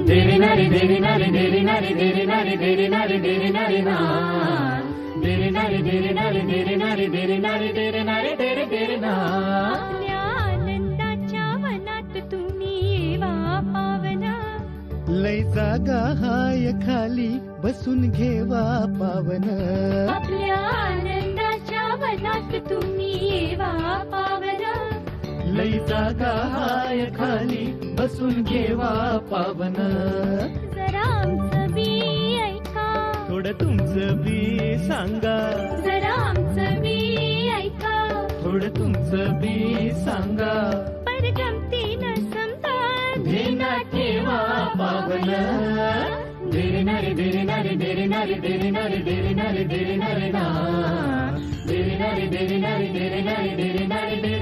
देरे नारे देरे नारे देरे नारे देरे नारे देरे नारे देरे नारे ना देरे नारे देरे नारे देरे नारे देरे नारे देरे नारे देरे देरे ना आपल्या आनंदाच्या वनात तुम्ही येवा पावना लय जागा हाय खाली बसून घेवा पावन आपल्या आनंदाच्या वनात तुम्ही येवा पावना लई जागा हाय खाली बसून घेवा पावन जरा आमचं बी ऐका थोडं तुमचं बी सांगा जरा आमचं बी ऐका थोडं तुमचं बी सांगा पर गमतीनं समजा धेना ठेवा पावन देरे नारे देरे नारे देरे नारे देरे नारे देरे नारे देरे नारे ना देरे नारे देरे नारे देरे नारे देरे नारे देरे